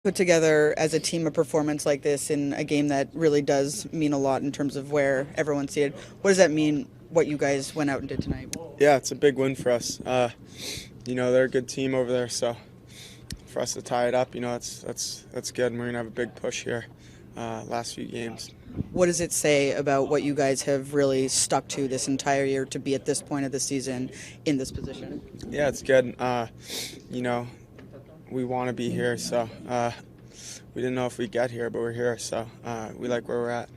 Put together as a team a performance like this in a game that really does mean a lot in terms of where everyone's seated. What does that mean, what you guys went out and did tonight? Yeah, it's a big win for us. They're a good team over there, so for us to tie it up, that's good. And we're gonna have a big push here last few games. What does it say about what you guys have really stuck to this entire year to be at this point of the season in this position? Yeah, it's good. We want to be here, so we didn't know if we'd get here, but we're here, so we like where we're at.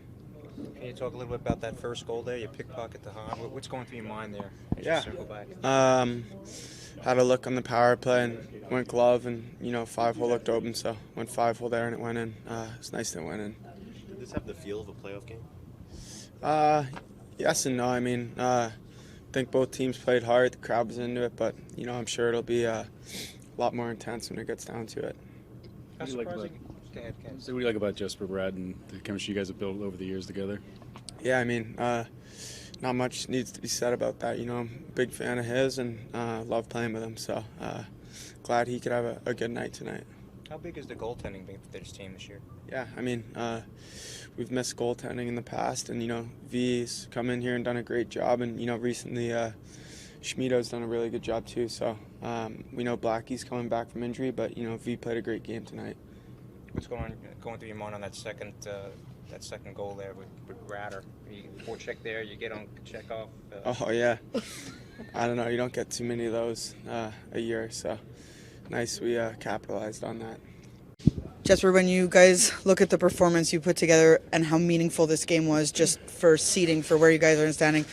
Can you talk a little bit about that first goal there? You pickpocket the Han. What's going through your mind there as Yeah. you circle back? Had a look on the power play and went glove, and 5-hole looked open, so went 5-hole there and it went in. It's nice that it went in. Did this have the feel of a playoff game? Yes and no. I think both teams played hard. The crowd was into it, but I'm sure it'll be a lot more intense when it gets down to it. How surprising? Go ahead. So what do you like about Jesper Bratt and the chemistry you guys have built over the years together? Yeah, not much needs to be said about that. I'm a big fan of his and love playing with him. So glad he could have a good night tonight. How big is the goaltending being for this team this year? Yeah, we've missed goaltending in the past, and V's come in here and done a great job, and recently Schmido's done a really good job too. So we know Blackie's coming back from injury, but V played a great game tonight. What's going through your mind on that second goal there with Ratter? You forecheck there, you get on check off. Oh yeah, I don't know. You don't get too many of those a year, so nice we capitalized on that. Jesper, when you guys look at the performance you put together and how meaningful this game was just for seeding for where you guys are standing,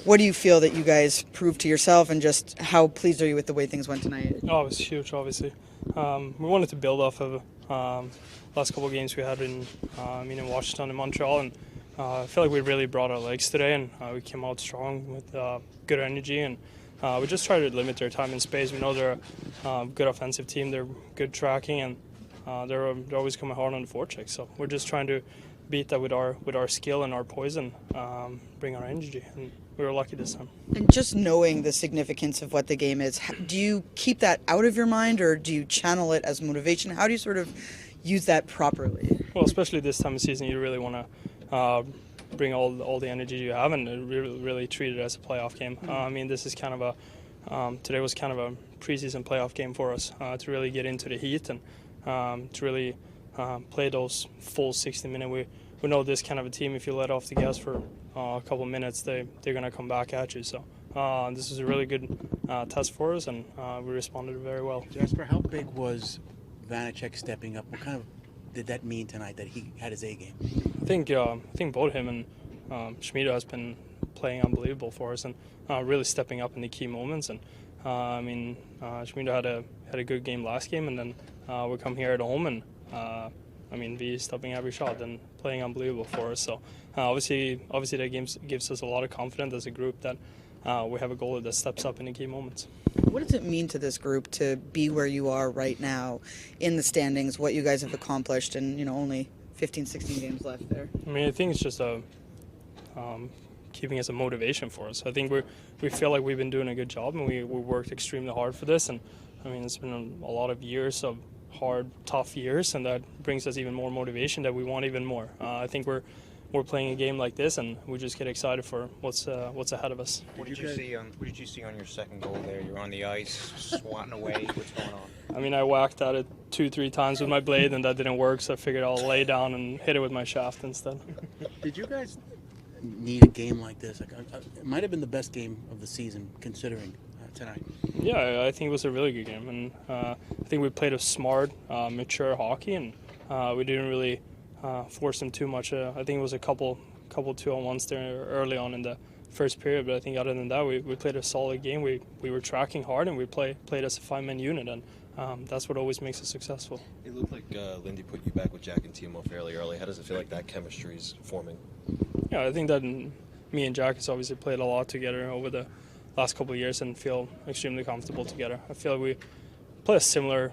what do you feel that you guys proved to yourself, and just how pleased are you with the way things went tonight? Oh, it was huge, obviously. We wanted to build off of last couple of games we had in Washington and Montreal, and I feel like we really brought our legs today, and we came out strong with good energy, and we just tried to limit their time and space. We know they're a good offensive team, they're good tracking, and they're always coming hard on the forecheck. So we're just trying to beat that with our skill and our poison, bring our energy, and we were lucky this time. And just knowing the significance of what the game is, do you keep that out of your mind, or do you channel it as motivation? How do you sort of use that properly? Well, especially this time of season, you really want to bring all the energy you have and really treat it as a playoff game. This is kind of today was kind of a preseason playoff game for us to really get into the heat and to really play those full 60-minute. We know this kind of a team, if you let off the gas for a couple minutes, they're going to come back at you. So this is a really good test for us, and we responded very well. Jesper, how big was Vanecek stepping up? What kind of did that mean tonight that he had his A game? I think both him and Schmido has been playing unbelievable for us and really stepping up in the key moments. And Schmido had a good game last game, and then we come here at home and V stopping every shot and playing unbelievable for us. So obviously that gives us a lot of confidence as a group that we have a goalie that steps up in the key moments. What does it mean to this group to be where you are right now in the standings, what you guys have accomplished, and only 15, 16 games left there? I think it's just keeping as a motivation for us. I think we feel like we've been doing a good job, and we worked extremely hard for this. And it's been a lot of years of hard, tough years, and that brings us even more motivation that we want even more. I think we're playing a game like this, and we just get excited for what's ahead of us. What did you see on your second goal there? You're on the ice, swatting away. What's going on? I whacked at it 2-3 times with my blade, and that didn't work, so I figured I'll lay down and hit it with my shaft instead. Did you guys need a game like this? It might have been the best game of the season, considering tonight. Yeah, I think it was a really good game, and I think we played a smart, mature hockey, and we didn't really force them too much. I think it was a couple 2-on-1s there early on in the first period, but I think other than that, we played a solid game. We were tracking hard, and we played as a 5-man unit, and that's what always makes us successful. It looked like Lindy put you back with Jack and Timo fairly early. How does it feel like that chemistry is forming? Yeah, I think that me and Jack has obviously played a lot together over the last couple of years and feel extremely comfortable together. I feel like we play a similar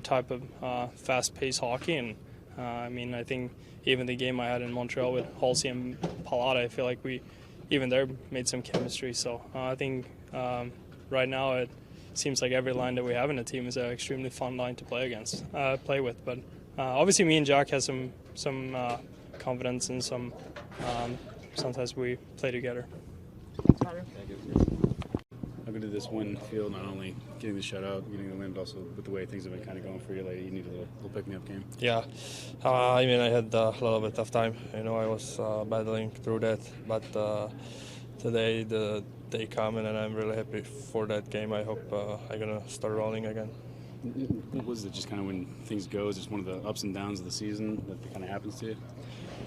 type of fast-paced hockey, and I think even the game I had in Montreal with Halsey and Palata, I feel like we even there made some chemistry. So I think right now it seems like every line that we have in the team is an extremely fun line to play with. But obviously me and Jack has some confidence and some sometimes we play together. How good did this win feel, not only getting the shutout, getting the win, but also with the way things have been kind of going for you lately? You need a little pick-me-up game. Yeah, I mean, I had a little bit of time. You know, I was battling through that, but today the day coming, and I'm really happy for that game. I hope I'm gonna start rolling again. What was it, just kind of when things go, is it one of the ups and downs of the season that kind of happens to you?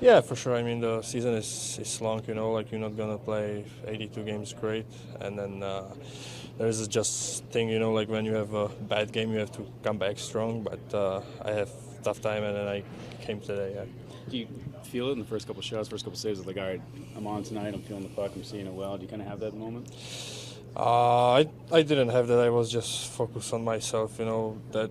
Yeah, for sure. I mean, the season is long, you know, like you're not going to play 82 games great. And then there's just thing, you know, like when you have a bad game, you have to come back strong. But I have tough time, and then I came today. Yeah. Do you feel it in the first couple shots, first couple saves? It's like, all right, I'm on tonight, I'm feeling the puck, I'm seeing it well. Do you kind of have that moment? I didn't have that. I was just focused on myself, you know, that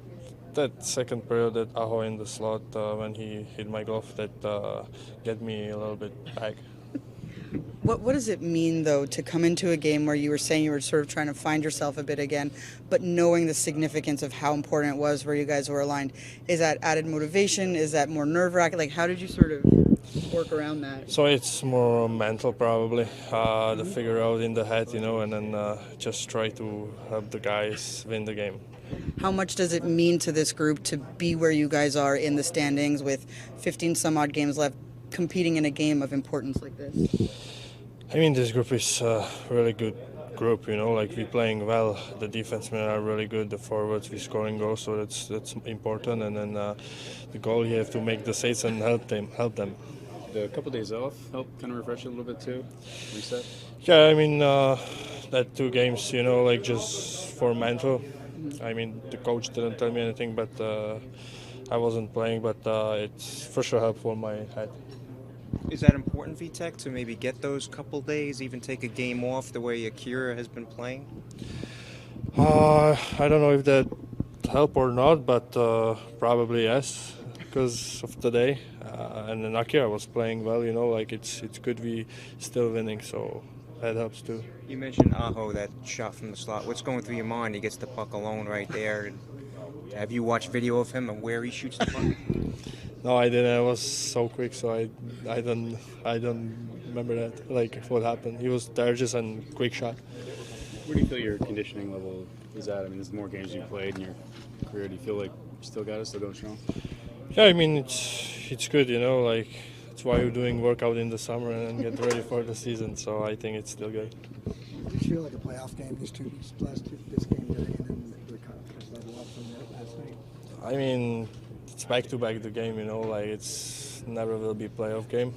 second period, that Aho in the slot when he hit my glove, that get me a little bit back. What does it mean, though, to come into a game where you were saying you were sort of trying to find yourself a bit again, but knowing the significance of how important it was where you guys were aligned? Is that added motivation? Is that more nerve-wracking? Like, how did you sort of work around that? So it's more mental, probably, to figure out in the head, you know, and then just try to help the guys win the game. How much does it mean to this group to be where you guys are in the standings with 15 some odd games left, competing in a game of importance like this? I mean, this group is a really good group, you know, like we're playing well. The defensemen are really good, the forwards, we're scoring goals, so that's important. And then the goal, you have to make the saves and help them. The couple days off help kind of refresh you a little bit too, reset? Yeah, I mean, that 2 games, you know, like just for mental. I mean, the coach didn't tell me anything, but I wasn't playing, but it's for sure helpful in my head. Is that important, Vitek, to maybe get those couple days, even take a game off the way Akira has been playing? I don't know if that help or not, but probably yes, because of today. And then Akira was playing well, you know, like it's good we still winning, so that helps too. You mentioned Aho, that shot from the slot. What's going through your mind? He gets the puck alone right there. Have you watched video of him and where he shoots the puck? No, I didn't. I was so quick, so I don't remember that. Like what happened. He was there just and quick shot. Where do you feel your conditioning level is at? I mean, there's more games you've played in your career. Do you feel like you still got it, still going strong? Yeah, I mean it's good, you know. Like that's why you're doing workout in the summer and get ready for the season. So I think it's still good. Did you feel like a playoff game? This game today, and then the confidence level up from that last night. I mean, it's back-to-back the game, you know, like it's never will be playoff game.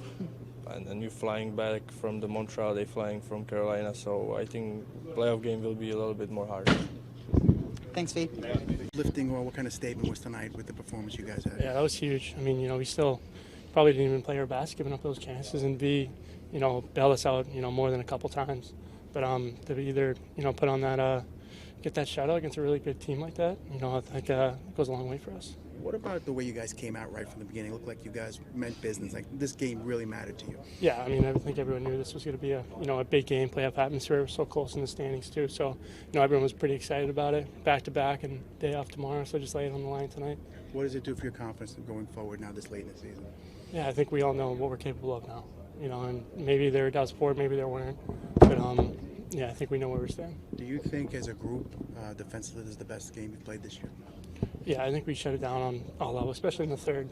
And then you're flying back from the Montreal, they're flying from Carolina, so I think playoff game will be a little bit more hard. Thanks, V. Lifting, or what kind of statement was tonight with the performance you guys had? Yeah, that was huge. I mean, you know, we still probably didn't even play our best, giving up those chances, and B, you know, bailed us out, you know, more than a couple times. But to either, you know, put on that, get that shutout against a really good team like that, you know, I think it goes a long way for us. What about the way you guys came out right from the beginning? It looked like you guys meant business. Like this game really mattered to you. Yeah, I mean, I think everyone knew this was going to be a big game, playoff atmosphere. We're so close in the standings too, so you know everyone was pretty excited about it. Back to back and day off tomorrow, so just lay it on the line tonight. What does it do for your confidence going forward now this late in the season? Yeah, I think we all know what we're capable of now. You know, and maybe there are doubts for it, maybe there weren't, but yeah, I think we know where we're standing. Do you think, as a group, defensively, this is the best game you've played this year? Yeah, I think we shut it down on all levels, especially in the third.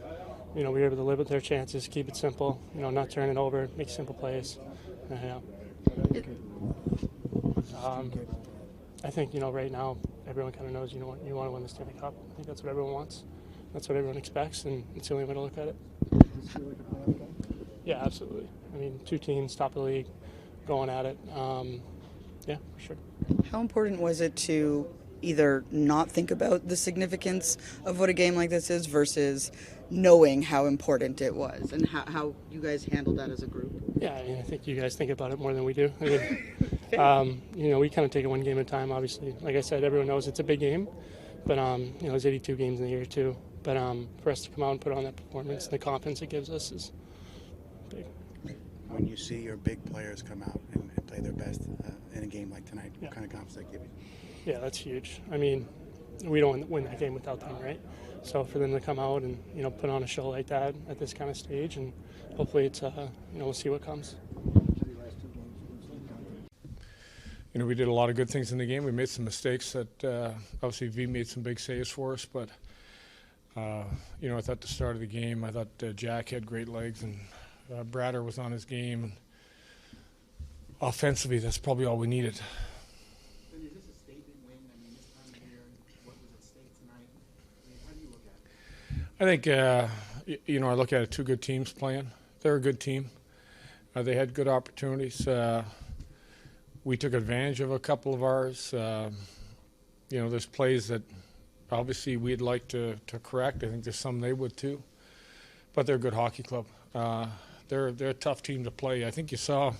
You know, we were able to limit their chances, keep it simple, you know, not turn it over, make simple plays. Yeah. I think, you know, right now, everyone kind of knows, you know, you want to win the Stanley Cup. I think that's what everyone wants. That's what everyone expects, and it's the only way to look at it. Does this feel like a playoff game? Yeah, absolutely. I mean, 2 teams, top of the league, going at it. Yeah, for sure. How important was it to either not think about the significance of what a game like this is versus knowing how important it was, and how you guys handled that as a group? Yeah, I mean, I think you guys think about it more than we do. I mean, you know, we kind of take it one game at a time, obviously. Like I said, everyone knows it's a big game, but, you know, there's 82 games in the year, too. But for us to come out and put on that performance, the confidence it gives us is big. When you see your big players come out and play their best in a game like tonight, what kind of confidence that give you? Yeah, that's huge. I mean, we don't win that game without them, right? So for them to come out and put on a show like that at this kind of stage, and hopefully it's we'll see what comes. We did a lot of good things in the game. We made some mistakes that obviously V made some big saves for us, but I thought the start of the game, I thought Jack had great legs, and Bratter was on his game. And offensively, that's probably all we needed. Is this a statement win? I mean, this time of year, what was at stake tonight? I mean, how do you look at it? I think, I look at it, two good teams playing. They're a good team. They had good opportunities. We took advantage of a couple of ours. There's plays that obviously we'd like to correct. I think there's some they would too. But they're a good hockey club. They're a tough team to play. I think you saw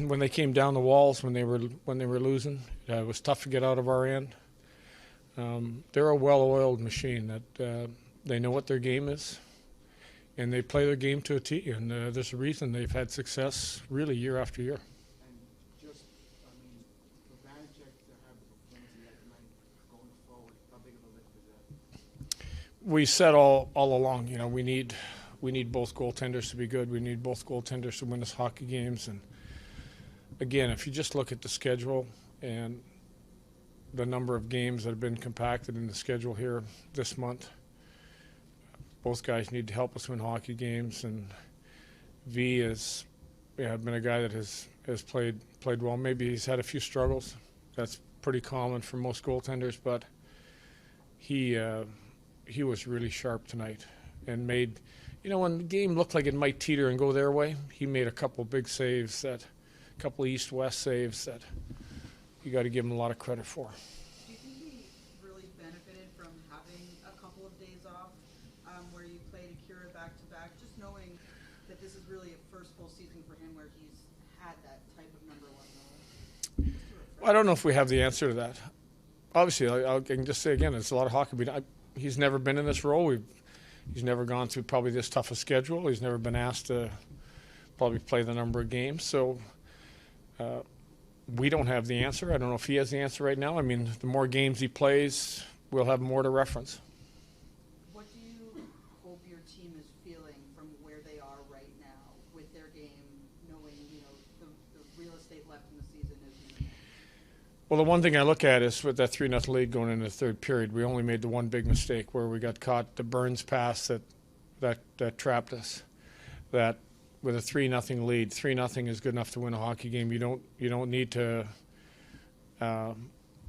when they came down the walls when they were losing. It was tough to get out of our end. They're a well-oiled machine that they know what their game is, and they play their game to a T. And there's a reason they've had success really year after year. And just, for Vanecek to have the performance he had tonight going forward, how big of a lift is that? We said all along, we need both goaltenders to be good. We need both goaltenders to win us hockey games. And again, if you just look at the schedule and the number of games that have been compacted in the schedule here this month, both guys need to help us win hockey games. And V has been a guy that has played well. Maybe he's had a few struggles. That's pretty common for most goaltenders, but he was really sharp tonight and made, when the game looked like it might teeter and go their way, he made a couple big saves, a couple east-west saves that you got to give him a lot of credit for. Do you think he really benefited from having a couple of days off where you played Akira back-to-back, just knowing that this is really a first full season for him where he's had that type of number one role? Well, I don't know if we have the answer to that. Obviously, I can just say again, it's a lot of hockey. He's never been in this role. He's never gone through probably this tough a schedule. He's never been asked to probably play the number of games. So we don't have the answer. I don't know if he has the answer right now. I mean, the more games he plays, we'll have more to reference. What do you hope your team is feeling from where they are right now with their game, knowing, the real estate left in the season is? Well, the one thing I look at is with that 3-0 lead going into the third period, we only made the one big mistake where we got caught the Burns pass that trapped us. That with a 3-0 lead, 3-0 is good enough to win a hockey game. You don't need to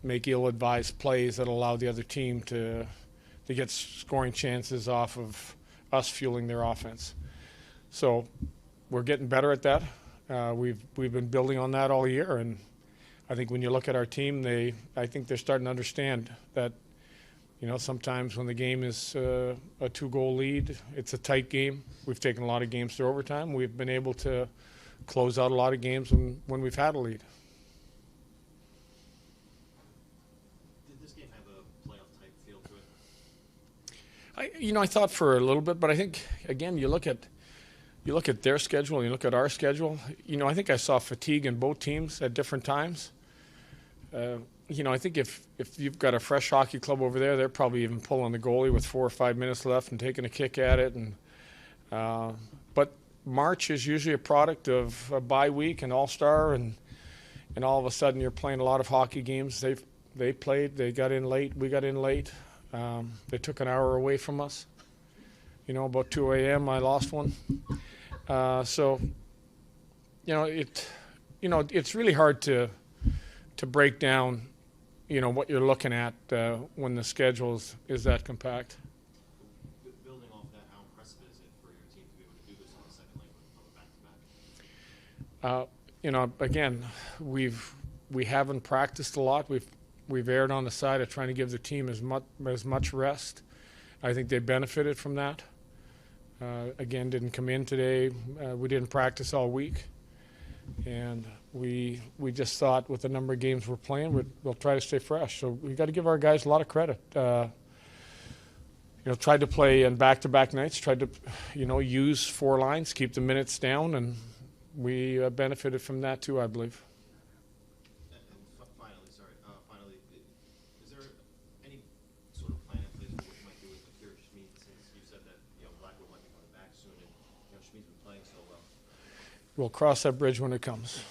make ill-advised plays that allow the other team to get scoring chances off of us fueling their offense. So we're getting better at that. We've been building on that all year, and I think when you look at our team, I think they're starting to understand that, sometimes when the game is a 2-goal lead, it's a tight game. We've taken a lot of games to overtime. We've been able to close out a lot of games when we've had a lead. Did this game have a playoff type feel to it? I thought for a little bit, but I think again you look at their schedule and you look at our schedule. I think I saw fatigue in both teams at different times. I think if you've got a fresh hockey club over there, they're probably even pulling the goalie with 4 or 5 minutes left and taking a kick at it. But March is usually a product of a bye week and All-Star, and all of a sudden you're playing a lot of hockey games. They got in late, we got in late. They took an hour away from us. About 2 a.m. I lost one. It's really hard to break down, what you're looking at when the schedule is that compact. Building off that, how impressive is it for your team to be able to do this on the second leg of a back-to-back? Again, we haven't practiced a lot. We've erred on the side of trying to give the team as much rest. I think they benefited from that. Again, didn't come in today. We didn't practice all week. And we just thought with the number of games we're playing, we'll try to stay fresh. So we've got to give our guys a lot of credit. Tried to play in back-to-back nights, tried to, use 4 lines, keep the minutes down, and we benefited from that too, I believe. Finally, is there any Schmid's been playing so well. We'll cross that bridge when it comes.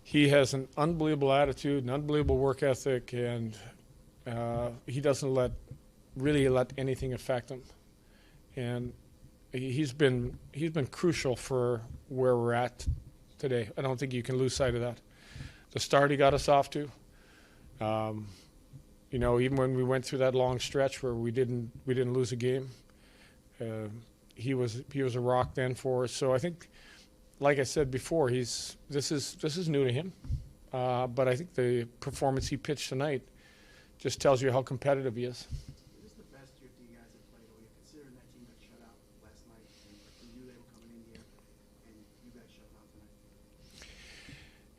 He has an unbelievable attitude, an unbelievable work ethic, and he doesn't really let anything affect him. And he's been crucial for where we're at today. I don't think you can lose sight of that. The start he got us off to, you know, even when we went through that long stretch where we didn't lose a game, he was a rock then for us. So I think, like I said before, this is new to him, but I think the performance he pitched tonight just tells you how competitive he is. Is this the best your D guys have played all year, considering that team got shut out last night, and you knew they were coming in here, and you guys shut them out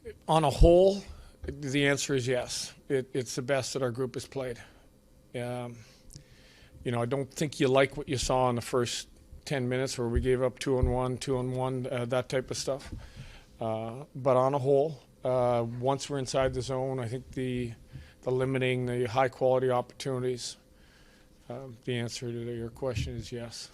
tonight? On a whole, the answer is yes. It's the best that our group has played. You know, I don't think you like what you saw in the first 10 minutes where we gave up 2-on-1, that type of stuff. But on a whole, once we're inside the zone, I think the limiting, the high quality opportunities, the answer to your question is yes.